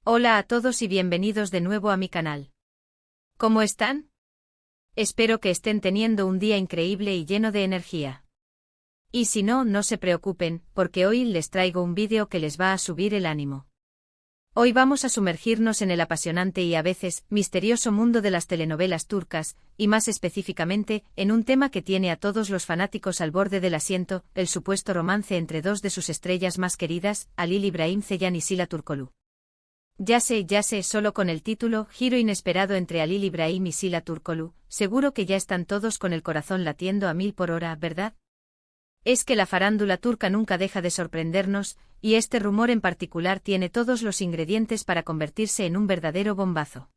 Hola a todos y bienvenidos de nuevo a mi canal. ¿Cómo están? Espero que estén teniendo un día increíble y lleno de energía. Y si no, no se preocupen, porque hoy les traigo un vídeo que les va a subir el ánimo. Hoy vamos a sumergirnos en el apasionante y a veces misterioso mundo de las telenovelas turcas, y más específicamente, en un tema que tiene a todos los fanáticos al borde del asiento, el supuesto romance entre dos de sus estrellas más queridas, Halil İbrahim Ceylan y Sila Turkoglu. Ya sé, solo con el título, giro inesperado entre Halil İbrahim y Sila Turkoglu, seguro que ya están todos con el corazón latiendo a 1000 por hora, ¿verdad? Es que la farándula turca nunca deja de sorprendernos, y este rumor en particular tiene todos los ingredientes para convertirse en un verdadero bombazo.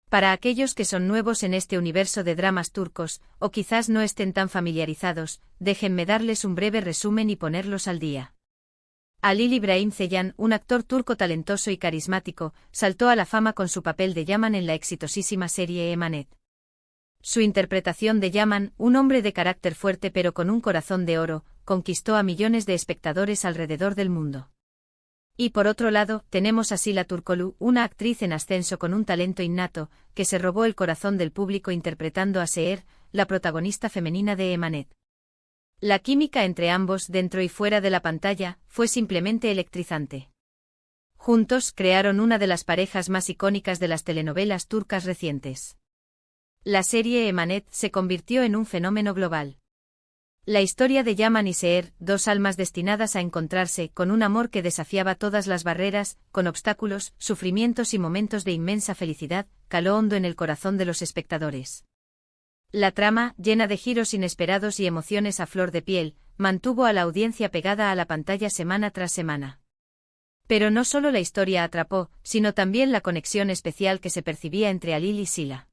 Para aquellos que son nuevos en este universo de dramas turcos, o quizás no estén tan familiarizados, déjenme darles un breve resumen y ponerlos al día. Halil İbrahim Ceylan, un actor turco talentoso y carismático, saltó a la fama con su papel de Yaman en la exitosísima serie Emanet. Su interpretación de Yaman, un hombre de carácter fuerte pero con un corazón de oro, conquistó a millones de espectadores alrededor del mundo. Y por otro lado, tenemos a Sila Turkoglu, una actriz en ascenso con un talento innato, que se robó el corazón del público interpretando a Seher, la protagonista femenina de Emanet. La química entre ambos dentro y fuera de la pantalla fue simplemente electrizante. Juntos crearon una de las parejas más icónicas de las telenovelas turcas recientes. La serie Emanet se convirtió en un fenómeno global. La historia de Yaman y Seher, dos almas destinadas a encontrarse con un amor que desafiaba todas las barreras, con obstáculos, sufrimientos y momentos de inmensa felicidad, caló hondo en el corazón de los espectadores. La trama, llena de giros inesperados y emociones a flor de piel, mantuvo a la audiencia pegada a la pantalla semana tras semana. Pero no solo la historia atrapó, sino también la conexión especial que se percibía entre Halil y Sila.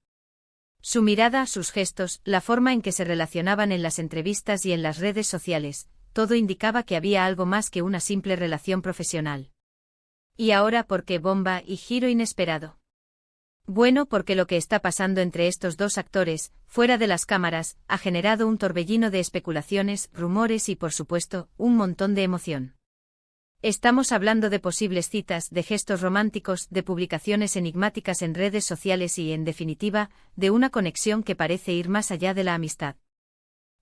Su mirada, sus gestos, la forma en que se relacionaban en las entrevistas y en las redes sociales, todo indicaba que había algo más que una simple relación profesional. ¿Y ahora por qué bomba y giro inesperado? Bueno, porque lo que está pasando entre estos dos actores, fuera de las cámaras, ha generado un torbellino de especulaciones, rumores y, por supuesto, un montón de emoción. Estamos hablando de posibles citas, de gestos románticos, de publicaciones enigmáticas en redes sociales y, en definitiva, de una conexión que parece ir más allá de la amistad.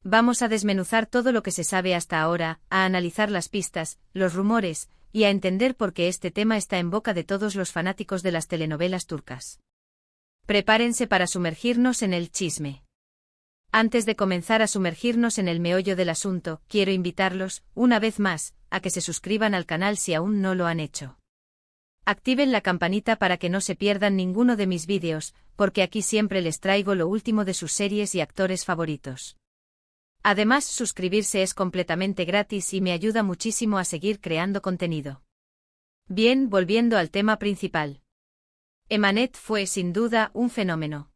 Vamos a desmenuzar todo lo que se sabe hasta ahora, a analizar las pistas, los rumores, y a entender por qué este tema está en boca de todos los fanáticos de las telenovelas turcas. Prepárense para sumergirnos en el chisme. Antes de comenzar a sumergirnos en el meollo del asunto, quiero invitarlos, una vez más, a que se suscriban al canal si aún no lo han hecho. Activen la campanita para que no se pierdan ninguno de mis vídeos, porque aquí siempre les traigo lo último de sus series y actores favoritos. Además, suscribirse es completamente gratis y me ayuda muchísimo a seguir creando contenido. Bien, volviendo al tema principal. Emanet fue, sin duda, un fenómeno.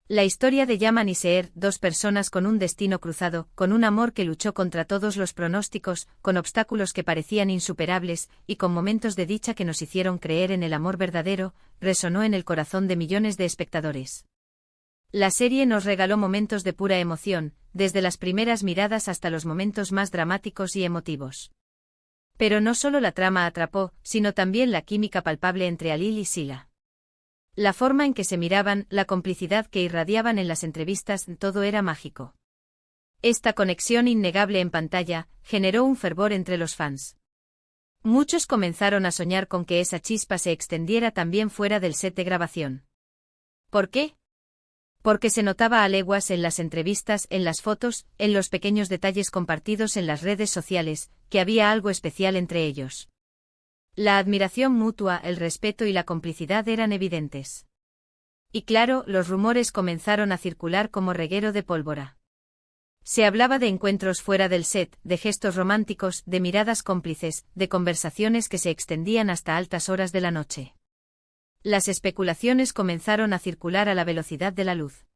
La historia de Yaman y Seher, dos personas con un destino cruzado, con un amor que luchó contra todos los pronósticos, con obstáculos que parecían insuperables, y con momentos de dicha que nos hicieron creer en el amor verdadero, resonó en el corazón de millones de espectadores. La serie nos regaló momentos de pura emoción, desde las primeras miradas hasta los momentos más dramáticos y emotivos. Pero no solo la trama atrapó, sino también la química palpable entre Halil y Sila. La forma en que se miraban, la complicidad que irradiaban en las entrevistas, todo era mágico. Esta conexión innegable en pantalla generó un fervor entre los fans. Muchos comenzaron a soñar con que esa chispa se extendiera también fuera del set de grabación. ¿Por qué? Porque se notaba a leguas en las entrevistas, en las fotos, en los pequeños detalles compartidos en las redes sociales, que había algo especial entre ellos. La admiración mutua, el respeto y la complicidad eran evidentes. Y claro, los rumores comenzaron a circular como reguero de pólvora. Se hablaba de encuentros fuera del set, de gestos románticos, de miradas cómplices, de conversaciones que se extendían hasta altas horas de la noche. Las especulaciones comenzaron a circular a la velocidad de la luz.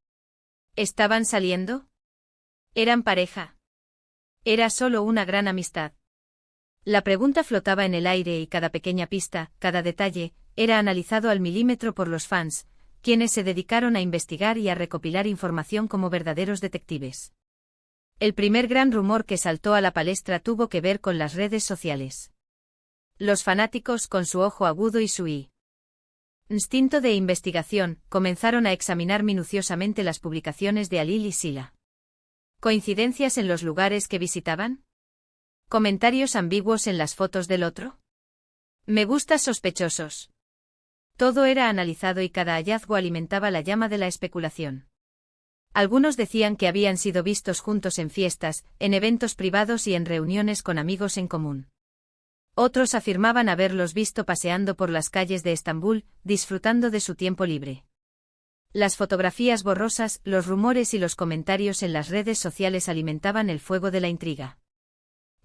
¿Estaban saliendo? ¿Eran pareja? ¿Era solo una gran amistad? La pregunta flotaba en el aire y cada pequeña pista, cada detalle, era analizado al milímetro por los fans, quienes se dedicaron a investigar y a recopilar información como verdaderos detectives. El primer gran rumor que saltó a la palestra tuvo que ver con las redes sociales. Los fanáticos, con su ojo agudo y su instinto de investigación, comenzaron a examinar minuciosamente las publicaciones de Alil y Sila. ¿Coincidencias en los lugares que visitaban? ¿Comentarios ambiguos en las fotos del otro? Me gustas sospechosos. Todo era analizado y cada hallazgo alimentaba la llama de la especulación. Algunos decían que habían sido vistos juntos en fiestas, en eventos privados y en reuniones con amigos en común. Otros afirmaban haberlos visto paseando por las calles de Estambul, disfrutando de su tiempo libre. Las fotografías borrosas, los rumores y los comentarios en las redes sociales alimentaban el fuego de la intriga.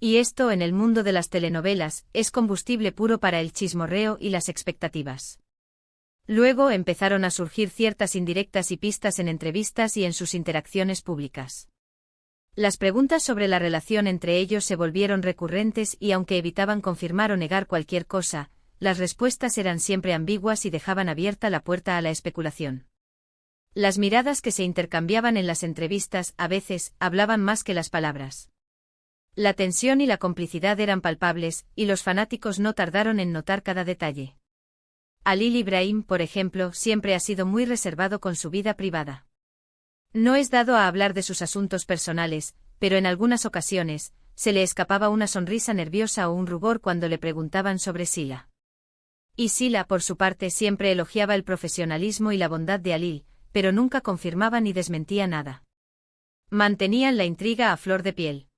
Y esto, en el mundo de las telenovelas, es combustible puro para el chismorreo y las expectativas. Luego empezaron a surgir ciertas indirectas y pistas en entrevistas y en sus interacciones públicas. Las preguntas sobre la relación entre ellos se volvieron recurrentes y aunque evitaban confirmar o negar cualquier cosa, las respuestas eran siempre ambiguas y dejaban abierta la puerta a la especulación. Las miradas que se intercambiaban en las entrevistas, a veces, hablaban más que las palabras. La tensión y la complicidad eran palpables, y los fanáticos no tardaron en notar cada detalle. Alil Ibrahim, por ejemplo, siempre ha sido muy reservado con su vida privada. No es dado a hablar de sus asuntos personales, pero en algunas ocasiones, se le escapaba una sonrisa nerviosa o un rubor cuando le preguntaban sobre Sila. Y Sila, por su parte, siempre elogiaba el profesionalismo y la bondad de Alil, pero nunca confirmaba ni desmentía nada. Mantenían la intriga a flor de piel.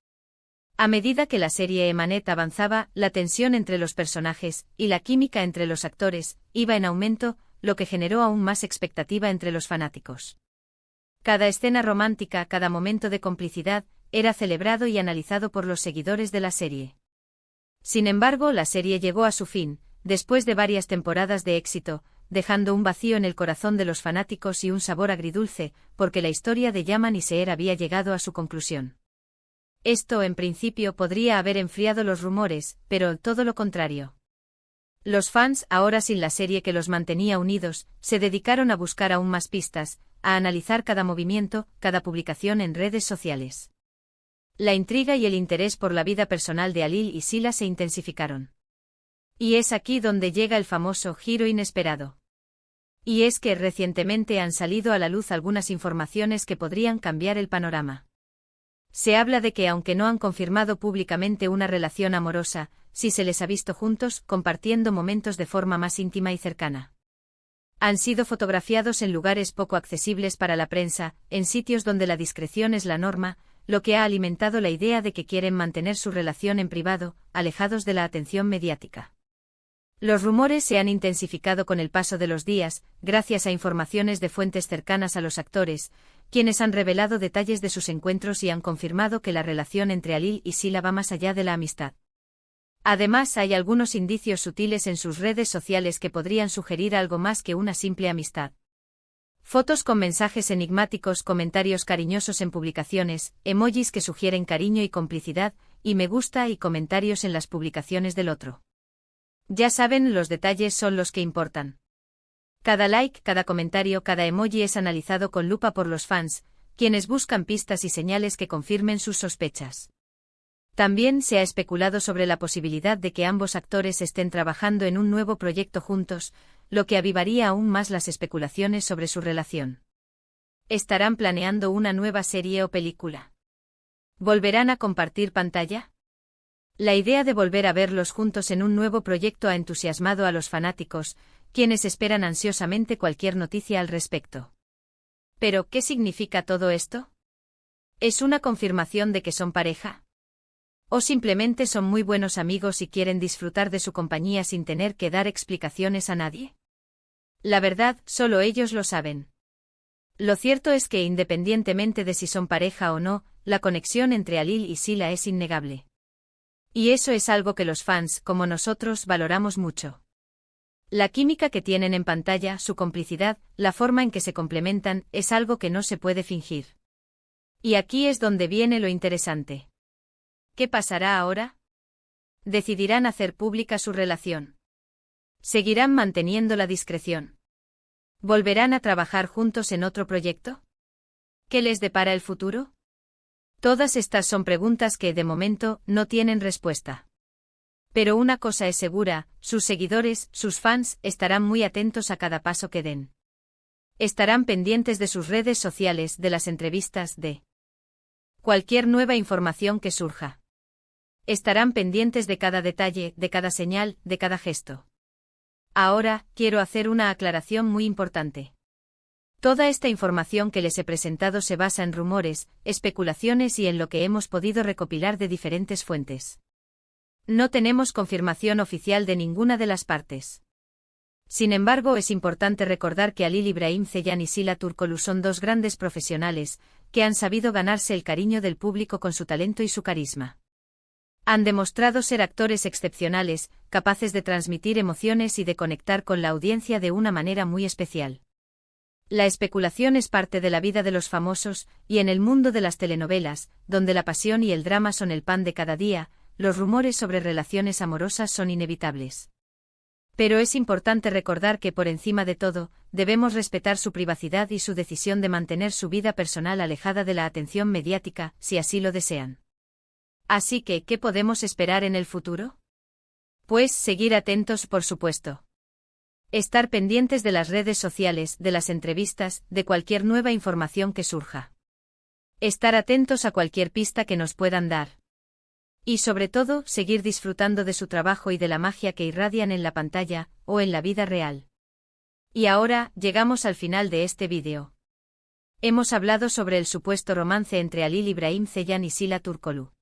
A medida que la serie Emanet avanzaba, la tensión entre los personajes, y la química entre los actores, iba en aumento, lo que generó aún más expectativa entre los fanáticos. Cada escena romántica, cada momento de complicidad, era celebrado y analizado por los seguidores de la serie. Sin embargo, la serie llegó a su fin, después de varias temporadas de éxito, dejando un vacío en el corazón de los fanáticos y un sabor agridulce, porque la historia de Yaman y Seher había llegado a su conclusión. Esto, en principio, podría haber enfriado los rumores, pero todo lo contrario. Los fans, ahora sin la serie que los mantenía unidos, se dedicaron a buscar aún más pistas, a analizar cada movimiento, cada publicación en redes sociales. La intriga y el interés por la vida personal de Alil y Sila se intensificaron. Y es aquí donde llega el famoso giro inesperado. Y es que recientemente han salido a la luz algunas informaciones que podrían cambiar el panorama. Se habla de que aunque no han confirmado públicamente una relación amorosa, sí se les ha visto juntos, compartiendo momentos de forma más íntima y cercana. Han sido fotografiados en lugares poco accesibles para la prensa, en sitios donde la discreción es la norma, lo que ha alimentado la idea de que quieren mantener su relación en privado, alejados de la atención mediática. Los rumores se han intensificado con el paso de los días, gracias a informaciones de fuentes cercanas a los actores, quienes han revelado detalles de sus encuentros y han confirmado que la relación entre Alil y Sila va más allá de la amistad. Además, hay algunos indicios sutiles en sus redes sociales que podrían sugerir algo más que una simple amistad. Fotos con mensajes enigmáticos, comentarios cariñosos en publicaciones, emojis que sugieren cariño y complicidad, y me gusta y comentarios en las publicaciones del otro. Ya saben, los detalles son los que importan. Cada like, cada comentario, cada emoji es analizado con lupa por los fans, quienes buscan pistas y señales que confirmen sus sospechas. También se ha especulado sobre la posibilidad de que ambos actores estén trabajando en un nuevo proyecto juntos, lo que avivaría aún más las especulaciones sobre su relación. ¿Estarán planeando una nueva serie o película? ¿Volverán a compartir pantalla? La idea de volver a verlos juntos en un nuevo proyecto ha entusiasmado a los fanáticos, quienes esperan ansiosamente cualquier noticia al respecto. ¿Pero qué significa todo esto? ¿Es una confirmación de que son pareja? ¿O simplemente son muy buenos amigos y quieren disfrutar de su compañía sin tener que dar explicaciones a nadie? La verdad, solo ellos lo saben. Lo cierto es que independientemente de si son pareja o no, la conexión entre Alil y Sila es innegable. Y eso es algo que los fans, como nosotros, valoramos mucho. La química que tienen en pantalla, su complicidad, la forma en que se complementan, es algo que no se puede fingir. Y aquí es donde viene lo interesante. ¿Qué pasará ahora? ¿Decidirán hacer pública su relación? ¿Seguirán manteniendo la discreción? ¿Volverán a trabajar juntos en otro proyecto? ¿Qué les depara el futuro? Todas estas son preguntas que, de momento, no tienen respuesta. Pero una cosa es segura, sus seguidores, sus fans, estarán muy atentos a cada paso que den. Estarán pendientes de sus redes sociales, de las entrevistas, de cualquier nueva información que surja. Estarán pendientes de cada detalle, de cada señal, de cada gesto. Ahora, quiero hacer una aclaración muy importante. Toda esta información que les he presentado se basa en rumores, especulaciones y en lo que hemos podido recopilar de diferentes fuentes. No tenemos confirmación oficial de ninguna de las partes. Sin embargo, es importante recordar que Halil İbrahim Ceylan y Sila Turkoglu son dos grandes profesionales, que han sabido ganarse el cariño del público con su talento y su carisma. Han demostrado ser actores excepcionales, capaces de transmitir emociones y de conectar con la audiencia de una manera muy especial. La especulación es parte de la vida de los famosos, y en el mundo de las telenovelas, donde la pasión y el drama son el pan de cada día, los rumores sobre relaciones amorosas son inevitables. Pero es importante recordar que por encima de todo, debemos respetar su privacidad y su decisión de mantener su vida personal alejada de la atención mediática, si así lo desean. Así que, ¿qué podemos esperar en el futuro? Pues seguir atentos, por supuesto. Estar pendientes de las redes sociales, de las entrevistas, de cualquier nueva información que surja. Estar atentos a cualquier pista que nos puedan dar. Y sobre todo, seguir disfrutando de su trabajo y de la magia que irradian en la pantalla, o en la vida real. Y ahora, llegamos al final de este vídeo. Hemos hablado sobre el supuesto romance entre Halil İbrahim Ceylan y Sila Turkoglu.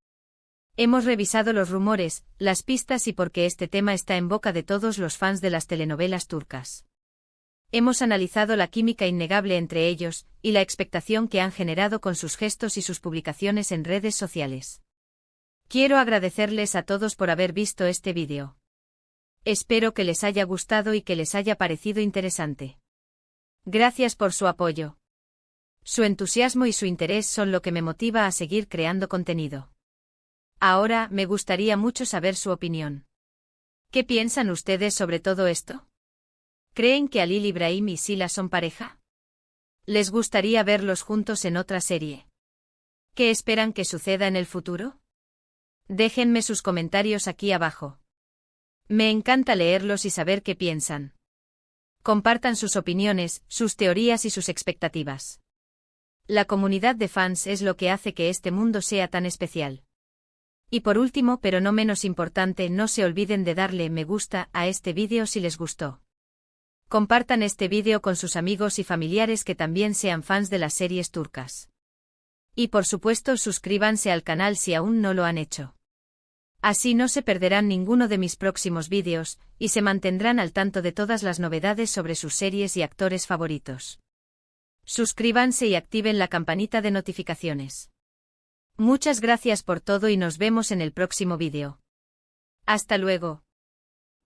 Hemos revisado los rumores, las pistas y por qué este tema está en boca de todos los fans de las telenovelas turcas. Hemos analizado la química innegable entre ellos, y la expectación que han generado con sus gestos y sus publicaciones en redes sociales. Quiero agradecerles a todos por haber visto este vídeo. Espero que les haya gustado y que les haya parecido interesante. Gracias por su apoyo. Su entusiasmo y su interés son lo que me motiva a seguir creando contenido. Ahora, me gustaría mucho saber su opinión. ¿Qué piensan ustedes sobre todo esto? ¿Creen que Halil İbrahim y Sila son pareja? ¿Les gustaría verlos juntos en otra serie? ¿Qué esperan que suceda en el futuro? Déjenme sus comentarios aquí abajo. Me encanta leerlos y saber qué piensan. Compartan sus opiniones, sus teorías y sus expectativas. La comunidad de fans es lo que hace que este mundo sea tan especial. Y por último, pero no menos importante, no se olviden de darle me gusta a este vídeo si les gustó. Compartan este vídeo con sus amigos y familiares que también sean fans de las series turcas. Y por supuesto, suscríbanse al canal si aún no lo han hecho. Así no se perderán ninguno de mis próximos vídeos, y se mantendrán al tanto de todas las novedades sobre sus series y actores favoritos. Suscríbanse y activen la campanita de notificaciones. Muchas gracias por todo y nos vemos en el próximo vídeo. Hasta luego.